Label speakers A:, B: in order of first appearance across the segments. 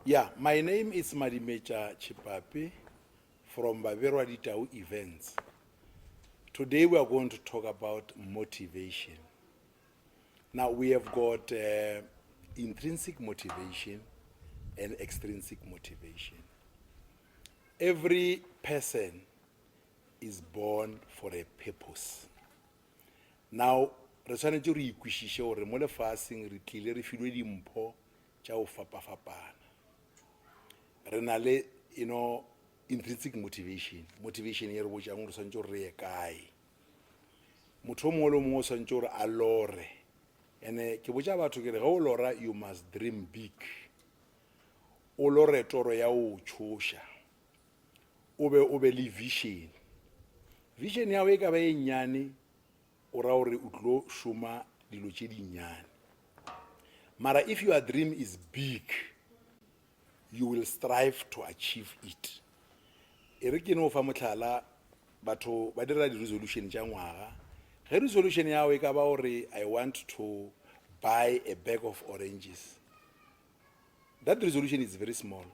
A: Yeah, my name is Madimetja Chepape from Baberwa Ditau Events. Today we are going to talk about motivation. Now we have got intrinsic motivation and extrinsic motivation. Every person is born for a purpose. Now, re tshwanetse re ikwishishe gore mo lefatsheng re tlile re filwe dimpho tša go fapafapana. Re na le intrinsic motivation ye re botšang gore tshwanetse gore re ye kae. Motho o mongwe le mongwe o tshwanetse gore a lore, ene ke botša batho ke re ga o lora you must dream big. O lore toro ya o tšhoša, o be le vision. Vision ya o e ka ba e nnyane o ra gore o tlo šoma dilo tše dinnyane. Mara if your dream is big, you will strive to achieve it. E re ke no fa motlhala batho ba dira di-resolution tša ngwaga. Ge resolution ya o e ka ba gore I want to buy a bag of oranges. That resolution is very small.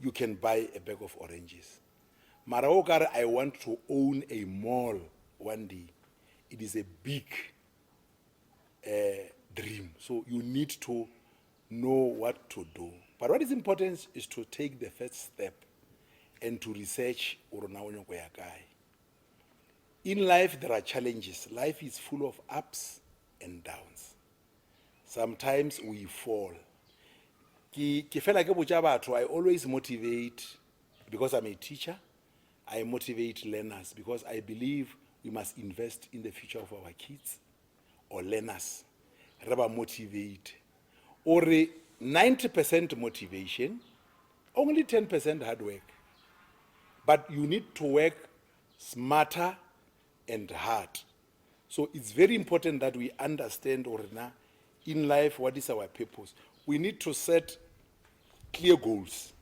A: You can buy a bag of oranges. Mara o ka re I want to own a mall one day. It is a big dream. So you need to know what to do. But what is important is to take the first step and to research. In life, there are challenges. Life is full of ups and downs. Sometimes we fall. I always motivate, because I'm a teacher, I motivate learners because I believe we must invest in the future of our kids or learners. Rather motivate. Or 90% motivation, only 10% hard work. But you need to work smarter and hard. So it's very important that we understand in life what is our purpose. We need to set clear goals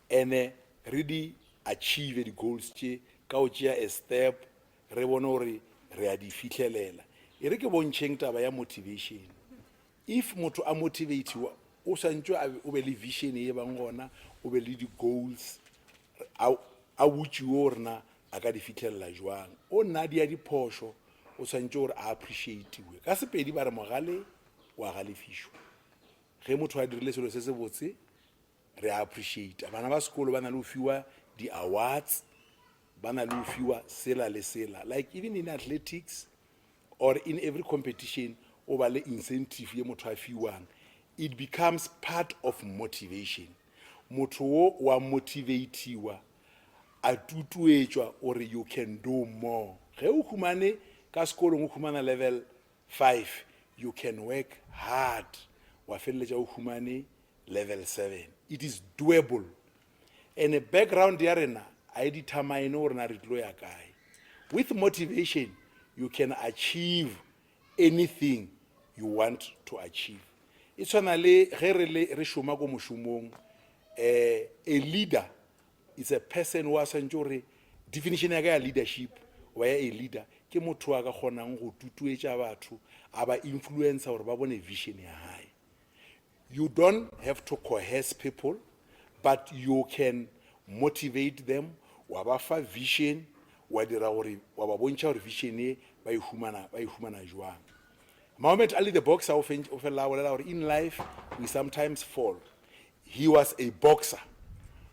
A: and really achieve the goals. A step, re bone gore re a di fitlhelela. E re ke bontšheng taba ya motivation. If motho a motivate-wa, o santse o be le vision e bang gona, o be le di goals, a botšiwe gore na a ka di fitlhelela jwang. O nna di a diphošo, o santse gore a appreciate-we. Ka Sepedi ba re mogale wa galefišwa. Ge motho a dirile selo se se botse, re appreciate. Bana ba sekolo ba na le go fiwa di-awards, bana le fiwa sela le sela. Like even in athletics or in every competition, over the incentive ye motho a fiwang, it becomes part of motivation. Motho wa motivate-wa a tutuetšwa or you can do more. Ge o humane ka sekolong o humana level 5, you can work hard. Wa feleletša o humane level 7. It is doable. And a background ya rena I determine gore na re tlo ya kae. With motivation, you can achieve anything you want to achieve. It's tshwana le ge re šoma ko mošomong, a leader is a person who has enjoyed definition ya leadership. Wa a leader ke motho a ka kgonang go tutuetša batho, a ba influencer gore ba bone vision ya hae. You don't have to coerce people, but you can motivate them. Wa ba fa vision, wa dira gore wa ba bontšha gore vision e ba e humana jwang. Mohammed Ali the boxer o fela bolela gore in life we sometimes fall. He was a boxer,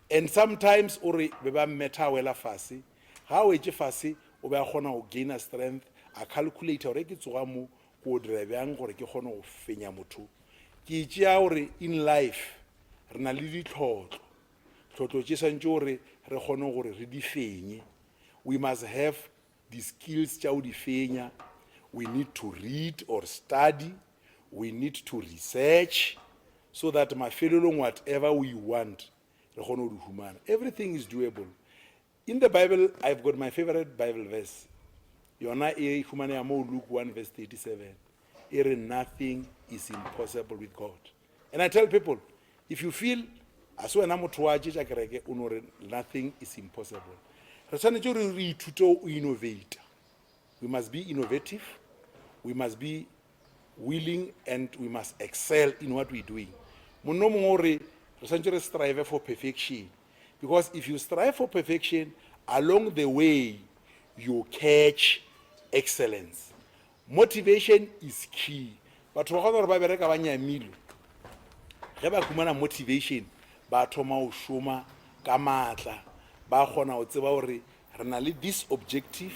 A: and sometimes o re be ba mmetha wela fase. Ga o etse fase o be a kgona go gain strength, a calculate gore ke tsoga mo go dira bjang gore ke kgone go fenya motho. Ke tšea gore in life re na le ditlhotlo tše santse gore re kgone gore re di fenye. We must have the skills tša go di fenya. We need to read or study. We need to research so that mafelelong whatever we want re kgone go di humana. Everything is doable. In the Bible, I've got my favorite Bible verse. Yona e humanea mo Luke 1 verse 37. E re nothing is impossible with God. And I tell people, if you feel as wena motho wa tšetša kereke o no re nothing is impossible, re tshwanetse re ithute o innovate. We must be innovative, we must be willing, and we must excel in what we're doing. Mono mongwe re santse re strive for perfection, because if you strive for perfection, along the way you catch excellence. Motivation is key. Batho ba gore ba bereka ba nyamile ge ba kumana motivation, ba thoma o shoma ka matla, ba kgona go tseba gore re na le this objective.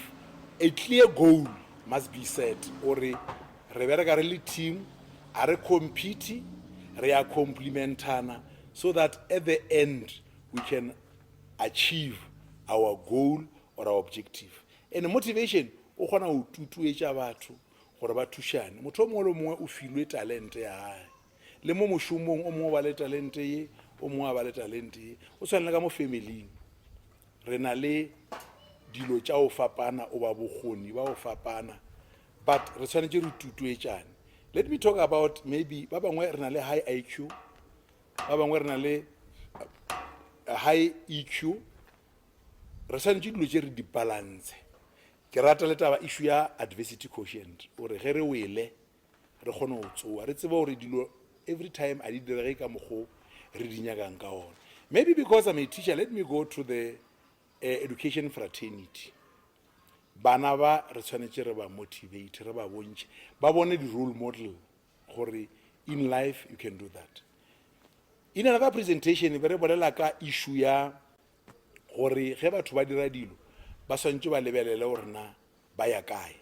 A: A clear goal must be set, or re bereka re le team, a re compete, re a complementana, so that at the end we can achieve our goal or our objective. And motivation o kgona go tutuetša batho gore ba thušane. Motho o mongwe le mongwe o filwe talente ya hae, le mo mošomong o mongwe ba le talente ye, o mongwe ba le talente ye. O tshwanela ka mo familing, re na le dilo tša o fapana, o ba bokgoni ba o fapana, but re tshwanetse re tutuetšane. Let me talk about maybe ba bangwe re na le high IQ, ba bangwe re na le high EQ. Re tshwanetse dilo tše re di balance. Ke rata le taba issue ya adversity quotient, gore ge re wele re kgone go tsoa, re tseba gore dilo every time a di direge ka mokgwa re di nyakang ka ona. Maybe because I'm a teacher, let me go to the education fraternity. Bana ba re tshwanetse re ba motivate, re ba bontše ba bone di role model gore in life you can do that. In another presentation be re bolela ka issue ya gore ge batho ba dira dilo ba swantse ba lebelele gore na ba ya kae.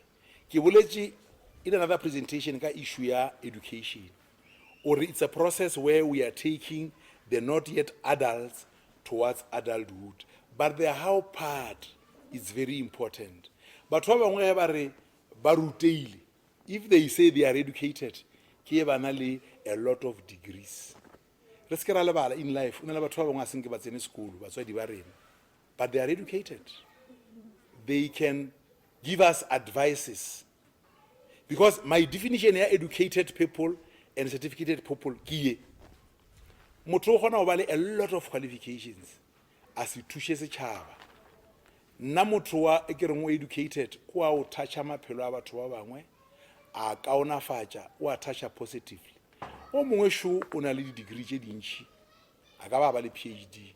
A: Ke boletše in another presentation ka issue ya education, or it's a process where we are taking the not yet adults towards adulthood, but the how part is very important. Batho ba bangwe ba re ba ruteile, if they say they are educated, ke ba na le a lot of degrees. Re se ke ra lebala in life, o na le batho ba bangwe a senke ba tsene sekolo, batswadi ba rena, but they are educated. They can give us advices. Because my definition of educated people and certificated people, motho o kgona go ba le a lot of qualifications a se thuše setšhaba. Nna motho wa e ke reng o educated ko a o toucha maphelo a batho ba bangwe, a kaonafatša, o a toucha positively. O mongwe sho o na le di-degree tše dintši, a ka ba le PhD,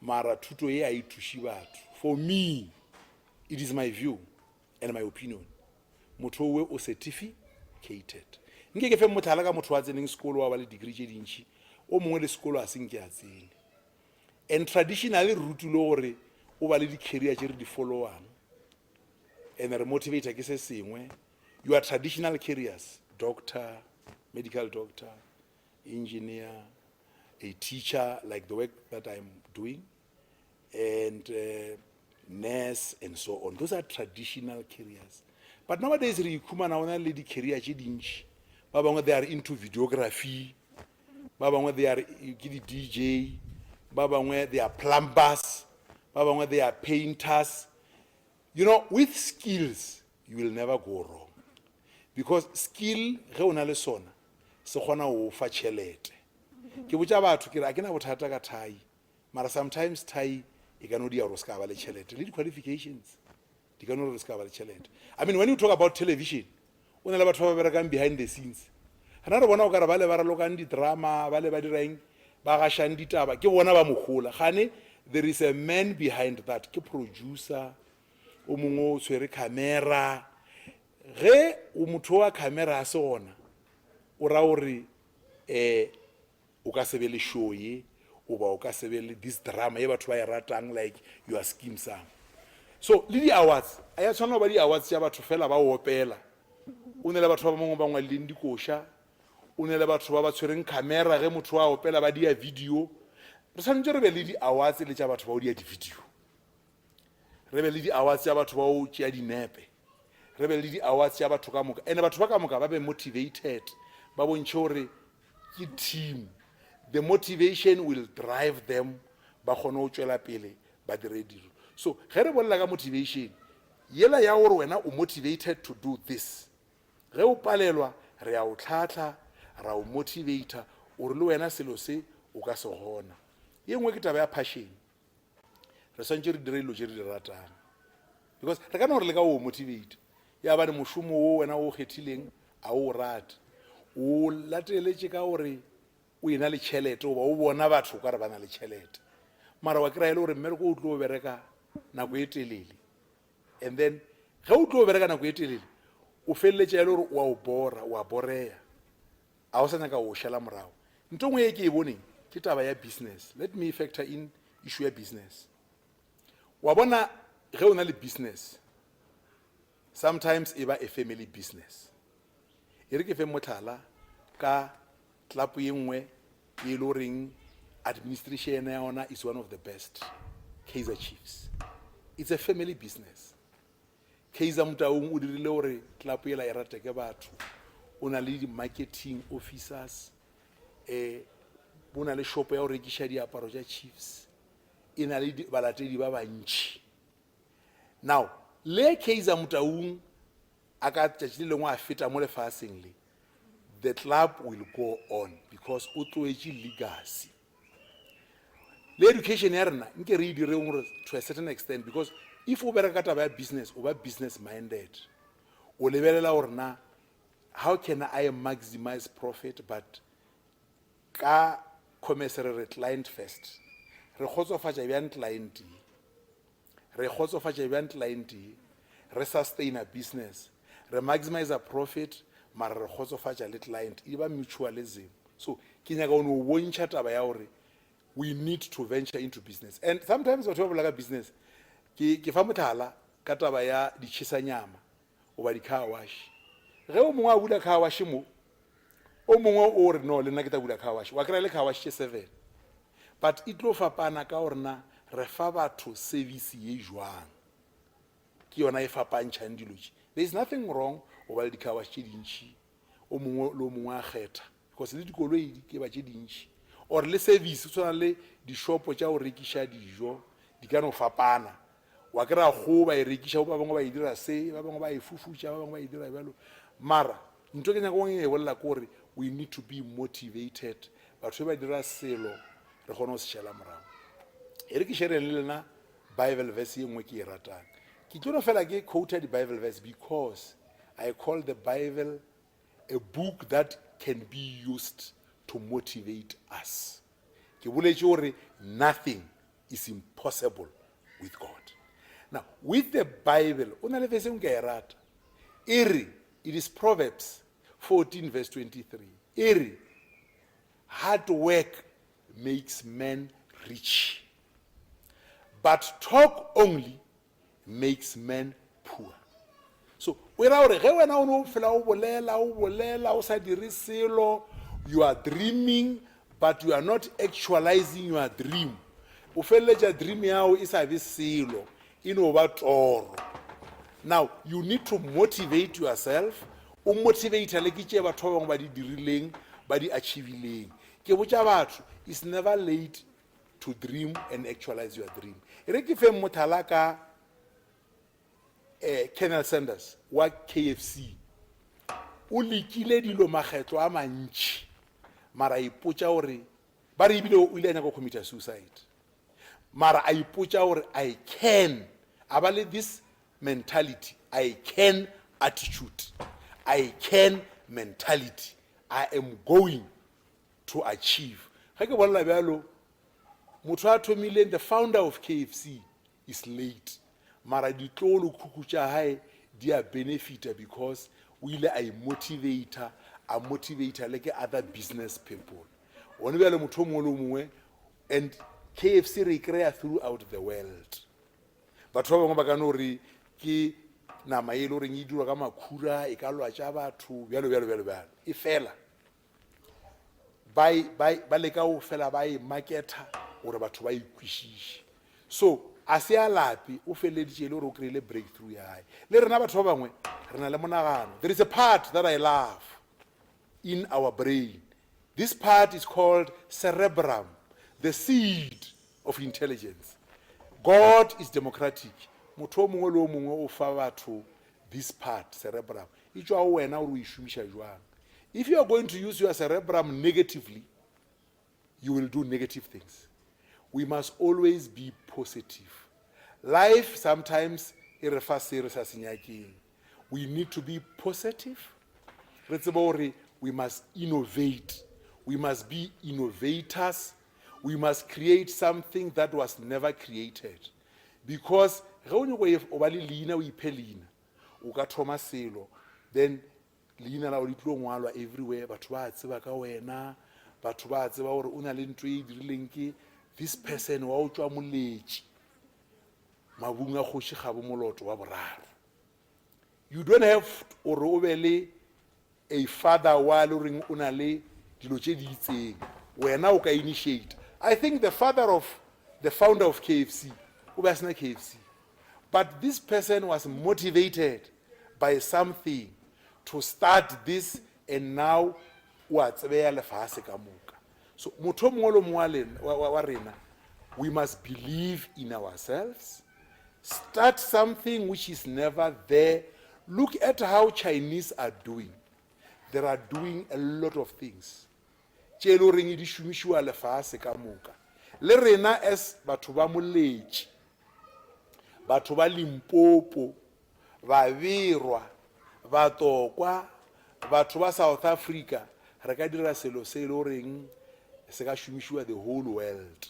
A: mara thuto ye a e thuši batho. For me, it is my view and my opinion, motho we o certificated. Nke ke fe motlhala ka motho wa tseneng sekolo wa ba le degree tše dintši, o mongwe le sekolo a senke a tsene. And traditionally rutile gore o ba le di-career tše re di followang, and re motivator ke se sengwe. Your traditional careers, doctor, medical doctor, engineer, a teacher, like the work that I'm doing, and nurse, and so on. Those are traditional careers. But nowadays, re ikhumana ona le di-career tše dintši. Ba bangwe they are into videography, ba bangwe they are DJ, ba bangwe they are plumbers, ba bangwe they are painters. You know, with skills, you will never go wrong. Because skill, ge o na le sona, se kgona go fa tšhelete. Ke botša batho ke re a ke na bothata ka thai, mara sometimes thai e ka no dia gore se ka ba le tšhelete, le di-qualifications di ka no gore se ka ba le tšhelete. I mean, when you talk about television, o na le batho ba berekang behind the scenes. Gana re bona o kare ba le ba ralokang di-drama, ba le ba dirang, ba gašang ditaba, ke bona ba mogola. Gane, there is a man behind that, ke producer, o mongwe o tshwere camera. Ge o motho wa camera a se gona, o ra gore o ka se be le show ye, o ba o ka se be le this drama ye batho ba e ratang, like your scheme sam. So le di-awards, a ya tshwana ba di-awards ya batho fela ba opela. O ne le batho ba bangwe ba ngwaleng dikoša, o ne le batho ba ba tshwereng camera ge motho wa opela ba dia video. Re tshwanetse re be le di-awards le tša batho ba o dia di-video, re be le di-awards ya batho ba o tšea dinepe, re be le di-awards ya batho ka moka, and batho ba ka moka ba be motivated, ba bontšhe gore ke team. The motivation will drive them, ba kgone go tšwela pele ba dire dilo. So ge re bolela ka motivation yela ya gore wena o motivated to do this, ge o palelwa re a o tlhatla, ra o motivata ore le wena selo se o ka se gona. Ye nngwe ke taba ya passion, re swantse re dire dilo tše re di ratang, because re ka no gore le ka o motivate ya ba le mošomo wo wena o kgethileng a o rata, o lateletše ka gore o ena le tšhelete goba o bona batho ka re ba na le tšhelete mara wa kry-a e le gore mmereko o tlo o bereka nako e telele and then ge o tlo o bereka nako e telele o feleletša e le gore wa o bora wa boreya a o sa nyaka o šala morago nto ngwe e ke e boneng ke taba ya business. Let me factor in issue ya business. Wa bona ge o na le business sometimes e ba a family business e re ke fe motlhala ka club ye nngwe e le goreng administration ya yona is one of the best, Kaizer Chiefs. It's a family business. Kaizer Motaung o dirile gore club ela e rate ke batho o na le marketing officers o na le shop ya go rekiša diaparo tša Chiefs e na le balatedi ba bantši. Now le Kaizer Motaung a ka tšatši le lengwe a feta mo lefaseng le the club will go on because o tloetše legacy. Le education ya rena nke re e dire gore to a certain extent because if o bereka ka taba ya business o ba business minded o lebelela gore na how can I maximize profit but ka commissary client first re kgotsofatša bjang client re kgotsofatša bjang client re sustain a business re maximize a profit mara re kgotsofatša le client e ba mutualism. So ke nyaka o no bontšha taba ya gore we need to venture into business and sometimes batho ba bola ka business ke fa motlhala ka taba ya ditšhisanyama goba di-car wash. Ge o mongwe a bula car wash mo o mongwe o re no le nna ke ta bula car wash wa kry-a le car wash tše 7 but e tlo fapana ka gore na re fa batho service ye jwang ke yona e fapantšhang dilo tše. There is nothing wrong go ba le di-car wash tše dintšhi o mongwe le o mongwe a kgetha because le dikoloi ke ba tše dintšhi or le service tswana le di-shopo tša go rekiša dijo di ka no fapana wa kry-a go ba e rekiša ba bangwe ba e dira se ba bangwe ba e fufutša ba bangwe ba e dira bjalo mara nto ke nyaka go e bolela ke gore we need to be motivated batho ba dira selo re kgone go se šala morago e re ke šereng le lena Bible verse ye nngwe ke e ratang ke tlo fela ke quoted Bible verse because I call the Bible a book that can be used to motivate us. Ke boletše gore nothing is impossible with God. Now with the Bible o na le verse ke e rata e re it is Proverbs 14 verse 23 e re hard work makes men rich but talk only makes men poor. So o ra gore ge wena o no fela o bolela o sa dire selo you are dreaming but you are not actualizing your dream o feleletša dream yao e sa be selo e no ba toro. Now you need to motivate yourself o motivate le ke tše batho ba bangwe ba di dirileng ba di achievileng ke botša batho it's never late to dream and actualize your dream. E re ke fe mothala ka Colonel Sanders wa KFC o lekile dilo makgetlo a mantši mara ipotša gore ba re ebile o ile a nyaka go commit suicide mara a ipotša gore I can a ba le this mentality I can attitude I can mentality I am going to achieve. Ge ke bolela bjalo motho a thomileng the founder of KFC is late mara ditlolo khukhu tša hae di a benefita because o ile a motivata like other business people one bjale motho mongwe le mongwe and KFC re kry-a throughout the world. Batho ba bangwe ba ka no re ke nama e le goreng e dirwa ka makhura e ka lwatša batho bjalo e fela ba leka go fela ba e marketa gore batho ba ikwešiše so a se a lapi o feleditše le gore o kry-ile breakthrough ya hae le rena batho ba bangwe re na le monagano. There is a part that I love in our brain. This part is called cerebrum, the seed of intelligence. God is democratic. Motho mongwe le o mongwe o fa batho this part cerebrum e tšwa go wena gore o e šomiša jwang. If you are going to use your cerebrum negatively you will do negative things. We must always be positive. Life sometimes e re fa se re sa se nyakeng. We need to be positive. Re tsebe gore we must innovate We must be innovators. We must create something that was never created. Because then leina la o di tlo ngwalwa everywhere, batho ba tseba ka wena, batho ba tseba hore o na le ntho e dirileng ke this person wa o tswa moletši mabung a kgoši ga bo moloto wa boraro. You don't have or o be le a father wa le reng o na le dilo tše di itseng wena o ka initiate. I think the founder of KFC o be a sena KFC, but this person was motivated by something to start this, and now what's lefase ka moka. So motho mongwe le mongwe wa rena, we must believe in ourselves, start something which is never there. Look at how Chinese are doing. They are doing a lot of things. Tše lo reng di šomišiwa lefase ka moka. Le rena as batho ba moletši, batho ba Limpopo, ba Virwa, ba Tokwa, batho ba South Africa, re ka dira selo se lo reng se ka šomišiwa the whole world.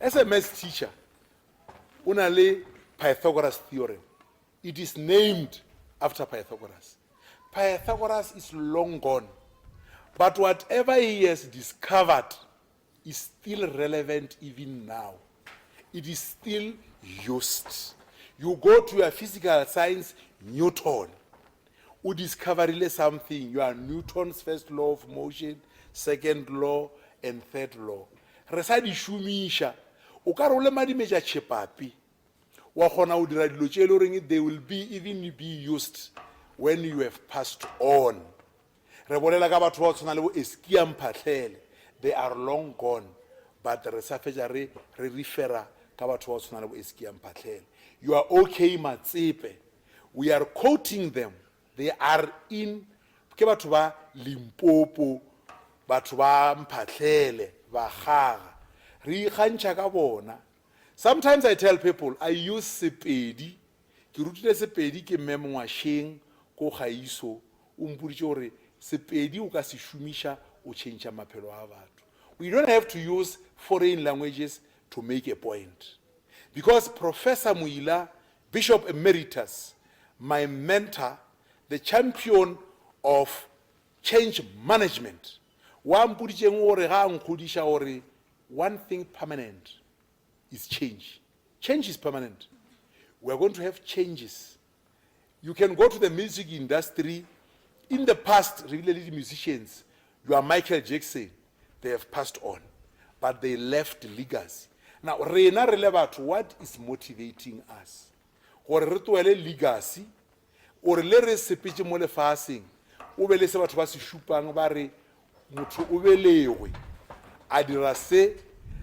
A: As a maths teacher, o na le Pythagoras theorem. It is named after Pythagoras. Pythagoras is long gone, but whatever he has discovered is still relevant even now. It is still used. You go to your physical science, Newton, who discovered something. You are Newton's first law of motion, second law, and third law. Resadi shumisha, ukarole Madimetja Chepape, wa khona o dira dilo tše le reng they will even be used when you have passed on. Re bolela ka batho ba tshwana le bo Eskia Mphahlele, they are long gone, but re sa fetša re refera ka batho ba tshwana le bo Eskia Mphahlele. You are okay Matsepe, we are quoting them. They are in ke batho ba Limpopo, batho ba Mphahlele, ba Gaga, re ikgantšha ka bona. Sometimes I tell people I use Sepedi, ke rutile Sepedi ke mme Ngwasheng ko Gaiso, o mpoditše gore Sepedi o ka se šomiša o change maphelo a batho. We don't have to use foreign languages to make a point. Because Professor Muila, Bishop Emeritus, my mentor, the champion of change management, wa mpoditše gore ga nkgodiša gore one thing permanent is change. Change is permanent. We are going to have changes. You can go to the music industry. In the past, really musicians, you are Michael Jackson, they have passed on, but they left legacy. Now, rena re le batho, what is motivating us? Gore re tloele legacy, or le re sepetše mo lefaseng, o be le se batho ba se šupang ba re motho o belegwe a dira se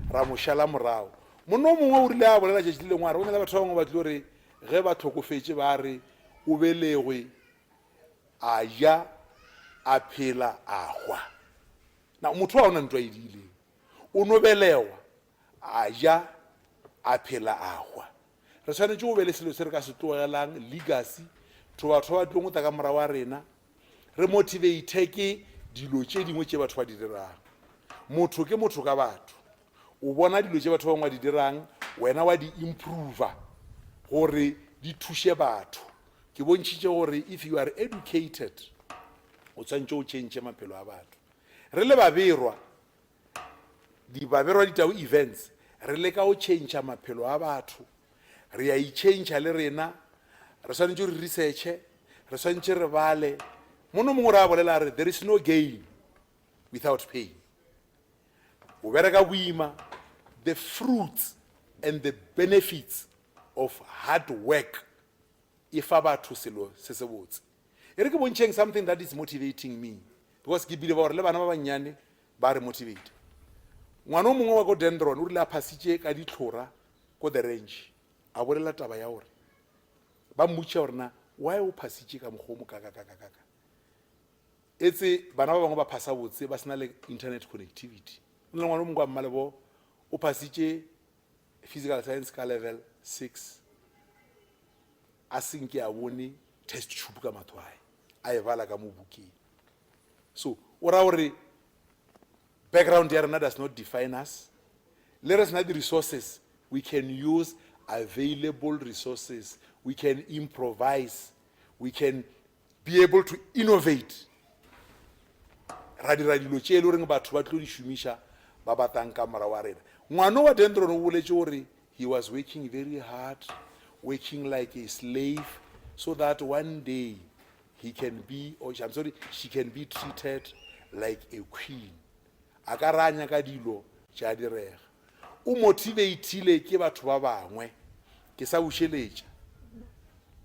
A: ra mo šala morago. Mono mongwe o rile a bolela tšatši le ngware, o na le batho ba bangwe ba tlo re ge ba tlhokofetše ba re o belegwe a ja a phela a hwa. Na motho wa ona ntwa e dileng o no belegwa a ja a phela a hwa. Re tshwanetse o be le selo se re ka se tlogelang legacy to batho ba tlo ngota ka morago wa rena, re motivate ke dilo tše dingwe tše batho ba di dirang. Motho ke motho ka batho, o bona dilo tše batho ba ngwa di dirang, wena wa di improve gore di thuše batho. Ke bontšhitše gore if you are educated o tshwantse o change maphelo a batho. Re le Baberwa, Baberwa ditau events, re le ka o change maphelo a batho. Re a i-change le rena, re tshwanetse re research, re tshwanetse re bale. Mono mongwe ra bolela re there is no gain without pain. O bereka boima, the fruits and the benefits of hard work if batho selo se se botse. E re ke bontšheng something that is motivating me, because ke believe gore le bana ba bannyane ba re motivate. Ngwana o mongwe wa ko Dendron o rile a phasitše ka ditlhora ko the range, a bolela taba ya gore ba mmotša gore na why o phasitše ka mokgomo ka etse bana ba bangwe ba phasa botse ba sena le internet connectivity. O le ngwana o mongwe wa Mmalebo o phasitše physical science ka level 6, a senke a bone test tube ka matho ae a e bala ka mo bukeng. So o ra gore background ya rena does not define us. Let us know the resources. We can use available resources. We can improvise. We can be able to innovate. Radi lo tšee le goreng batho ba tlo di šomiša ba batang ka mora wa rena. Ngwana wa Dendron o boletše gore he was working very hard, working like a slave, so that one day he can be, or I'm sorry, she can be treated like a queen. A ka ranya ka dilo tša direga. O motivateile ke batho ba bangwe ke sa bušeletša.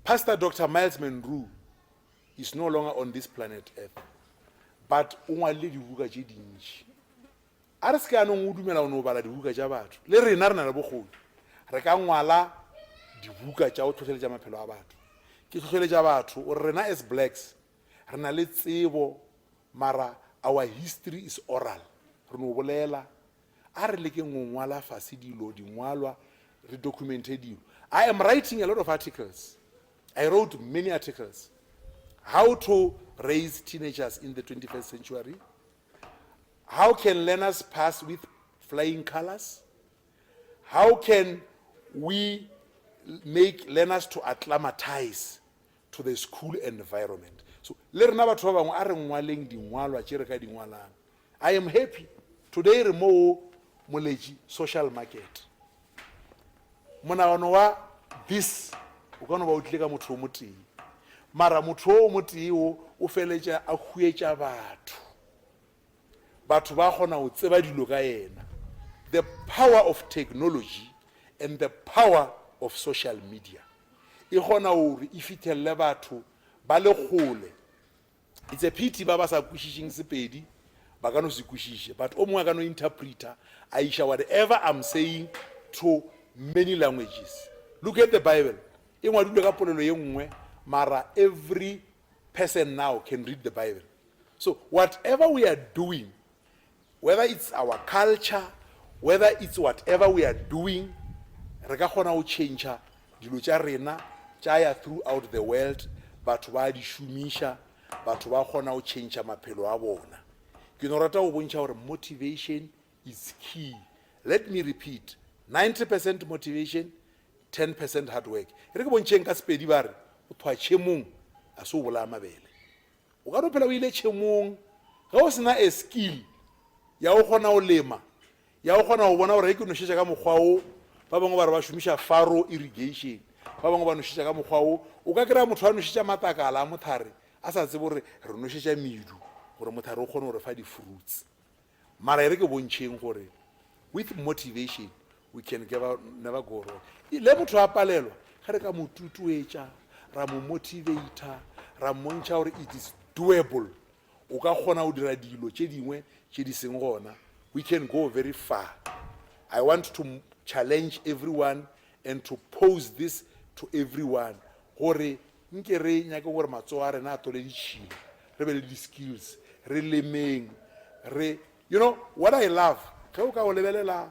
A: Pastor Dr. Miles Monroe is no longer on this planet Earth, but o ngwalile dibuka tše dintši. A re se ka anong o dumela o no bala dibuka tša batho, le rena re na le bokgoni re ka ngwala dibuka tša go tlhotlheletša maphelo a batho. Ke tlhotlheletša batho gore rena as blacks re na le tsebo, mara our history is oral, re no bolela. A re le ke ngwala fase dilo dingwalwa re documente dilo. I am writing a lot of articles. I wrote many articles. How to raise teenagers in the 21st century. How can learners pass with flying colors? How can we make learners to acclimatize to the school environment? So, le rena batho ba bangwe a re ngwaleng dingwalwa tše re ka dingwalang. I am happy. Today re mo moleji social market. Monagano wa this o ka no ba o tlile ka motho o motee. Mara motho o motee o feletša a huetša batho. Batho ba kgona go tseba dilo ka yena. The power of technology and the power of social media. E kgona gore e fitlhelle batho ba le kgole. It's a pity ba ba sa kwešišeng Sepedi ba ka no se kwešiše, but o mongwe a ka no interpreter a isha whatever I'm saying to many languages. Look at the Bible. E ngwadilwe ka polelo ye nngwe, mara every person now can read the Bible. So whatever we are doing, whether it's our culture, whether it's whatever we are doing, re ka kgona go change dilo tša rena tša ya throughout the world. Batho ba di šomiša, batho ba kgona go change maphelo a bona. Ke no rata go bontšha gore motivation is key. Let me repeat, 90% motivation, 10% hard work. Re ke bontšheng ka Sepedi ba re o thwa tšhemong a se o bolaya mabele. O ka no phela o ile tšhemong ga o sena a skill ya go kgona go lema, ya go kgona go bona gore ke nošetša ka mokgwa o. Ba bangwe ba re ba šomiša faro irrigation, ba bangwe ba nošetša ka mokgwa o. O ka kry-a motho a nošetša matakala a mothare a sa tsebe gore re nošetša medu gore mothare o kgone gore fa di-fruits. Mara e re ke bontšheng gore with motivation we can never go wrong. Le motho a palelwa ga re ka mo tutuetša, ra mo motivata, ra mmontšha gore it is doable. O ka kgona go dira dilo tše dingwe tše di seng gona. We can go very far. I want to challenge everyone and to pose this to everyone. Gore nke re nyake gore matsogo a rena a tole ditšhilo, re be le di-skills, re lemeng, re, you know what I love. Ge o ka go lebelela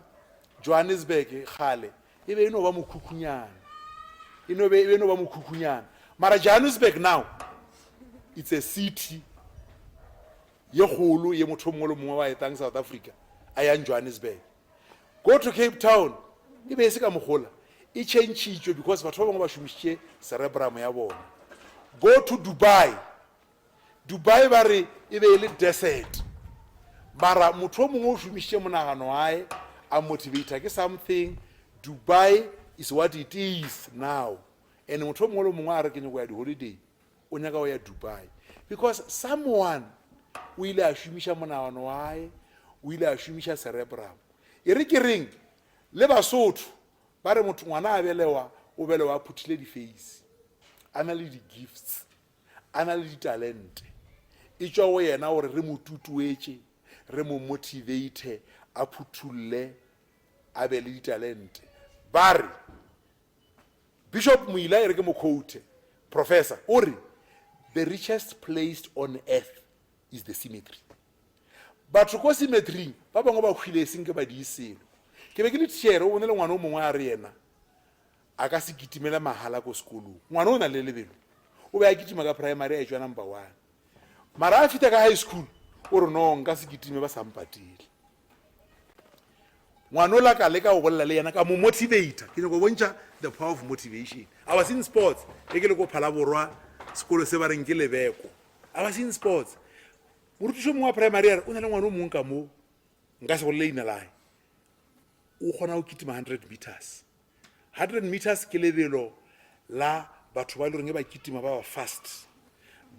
A: Johannesburg gale e be e no ba mokhukhunyan, e be no ba mokhukhunyan. Mara Johannesburg now it's a city ye kgolo ye motho mongwe le mongwe wa etang South Africa a yang Johannesburg. Go to Cape Town e be se ka mogola e change because batho ba bangwe ba šomišitše cerebrum ya bona. Go to Dubai ba re e be e le desert, mara motho o mongwe o šomišitše monagano wae a motivata ke something. Dubai is what it is now, and motho o mongwe le mongwe a re ke nyako ya di-holiday o nyaka go ya Dubai because someone o ile a šomiša monagano wae, o ile a šomiša cerebrum. E re ke reng le Basotho ba re motho ngwana a belewa o belewa a phuthile di-face, a na le di-gifts, a na le di-talente. E tšwa go yena gore re mo tutuetše, re mo motivate a phuthulle a be le di-talente. Ba re Bishop Moila e re ke mo quote professor o re the richest place on earth is the cemetery. Batho ko cemetery ba bangwe ba hwile seng ke ba di iselo. Ke be ke le tšhere o bone le ngwana o mongwe a re yena a ka se kitimela mahala ko sekolong. Ngwana o na le lebelo o be a kitima ka primary a etswa number 1, mara a fita ka high school o re no nka se kitime ba sa mpatile. ngwana o la ka leka go bolela le yena ka mo motivator ke go bontšha the power of motivation. I was in sports ke le go phala borwa sekolo se ba reng ke lebeko. I was in sports morutišo mongwe wa primary o na le ngwana o mongwe ka mo nka se go leina lae o kgona go kitima 100 meters 100 meters ke lebelo la batho ba le reng ba kitima ba fast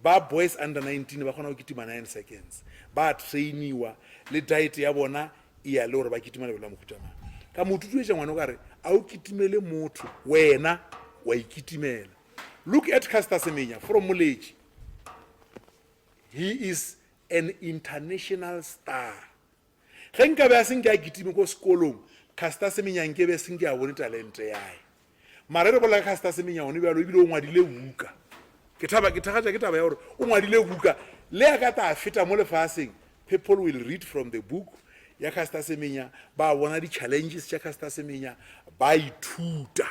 A: ba boys under 19 ba kgona go kitima 9 seconds ba trainiwa le diet ya bona e ya le gore ba kitima lebelo la mohutamang ka motutuetša ngwana o ka re a o kitimele motho wena wa ikitimela. Look at Caster Semenya from Moleji. He is an international star. Ge nka be a seng ke a kitime ko sekolong Caster Semenya nke be seng ke a bone talente yae mara re bola Caster Semenya o ne bjalo ebile o ngwadile buka ke taba ya gore o ngwadile buka le a ka ta feta mo lefaseng. People will read from the book ya Caster Semenya ba bona di challenges tša Caster Semenya ba ithuta.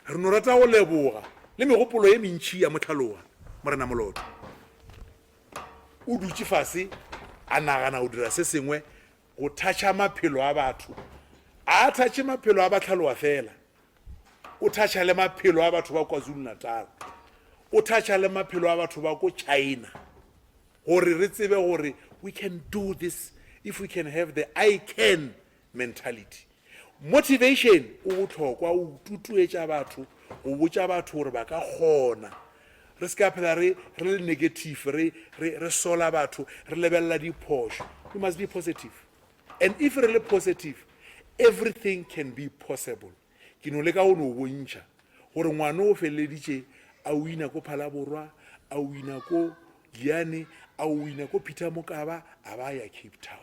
A: Re no rata go leboga le megopolo ye mentši ya motlhaloga morena moloto o dutše fase a nagana o dira se sengwe go thatša maphelo a batho a thatše maphelo a batlhaloga fela o thatša le maphelo a batho ba kwa KwaZulu-Natal o thatša le maphelo a batho ba ko China gore re tsebe gore we can do this if we can have the I can mentality. Motivation o botlhokwa o tutuetša batho o botša batho gore ba ka kgona re ska phela re le negative re sola batho re lebelela diphošo. We must be positive, and if re le positive everything can be possible. Ke no le ka o no bontšha gore ngwana o feleditše a wina ko Phalaborwa a wina ko Giane a wina ko Peter Mokaba a ba ya Cape Town.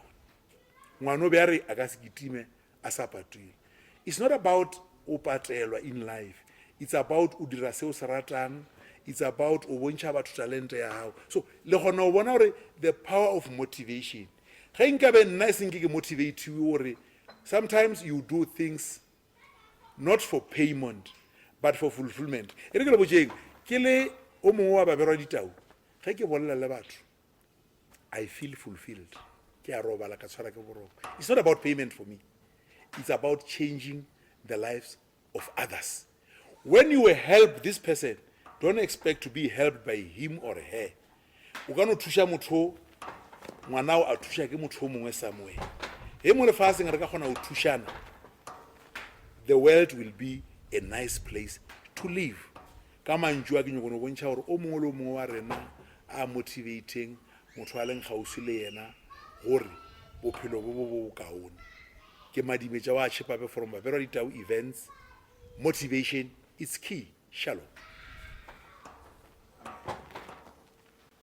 A: Ngwana o be a re a ka se kitime a sa patile. It's not about o patelwa in life, it's about o dira seo se ratang, it's about o bontšha batho talente ya gago. So le gona o bona gore the power of motivation ge nka be nna e seng ke motivate gore sometimes you do things not for payment but for fulfillment. E re ke le botšeng ke le o mongwe wa baberwa ditau ge ke bolela le batho I feel fulfilled ke a robala ka tshwara ke boroko. It's not about payment for me, it's about changing the lives of others. When you help this person, don't expect to be helped by him or her. O ka no thuša motho ngwana o a thuša ke motho o mongwe somewhere he mo lefaseng re ka kgona go thušana, the world will be a nice place to live. Ka mantšu a ke nyako no bontšha gore o mongwe le o mongwe wa rena a motivating motho a leng kgauswi le yena gore bophelo bo bo kaone. Ke Madimetja wa Chepape from Baberwa Ditau Events. Motivation is key. Shalom.